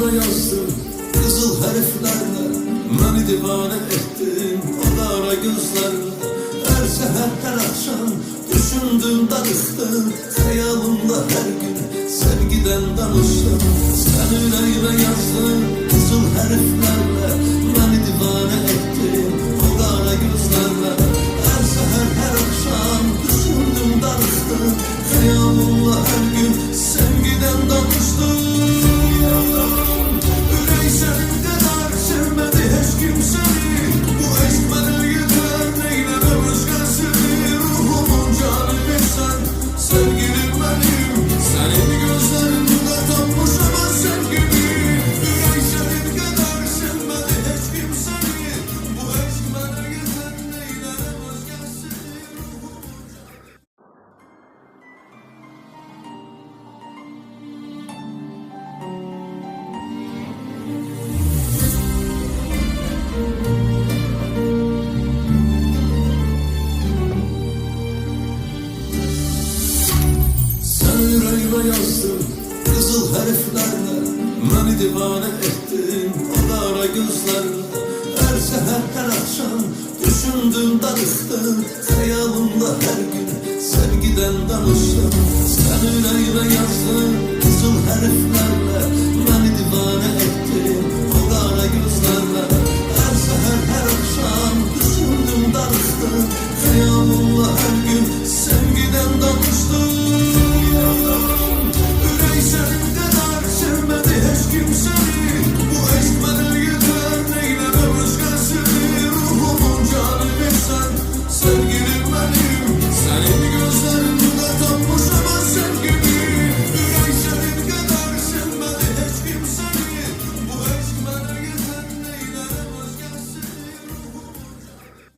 yüreğime yazdın kızıl harflerle, beni divane ettin o kara gözlerle. Her seher her akşam düşündüm darıktım, hayalımda her gün sevgiden danıştım. Sen yüreğime yazdın kızıl harflerle, beni divane ettin o kara gözlerle. Her seher her akşam düşündüm darıktım, hayalımda her gün sevgiden danıştım. Yürek senin kadar sevmedi hiç kimseni, bu eşk bana yeter neyleme özgürsünü. Ruhumun canı sen, sevgilim benim, senin gözlerinde tapmış ama sevgimi. Yürek senin kadar sevmedi hiç kimseni, bu eşk bana yeter neyleme özgürsünü. Sen yüreğime yazdın kızıl harflerle, beni divane ettin o kara gözlerle. Her seher her akşam düşündüm darıktım, hayalımda her gün sevgiden danıştım. Sen yüreğime yazdın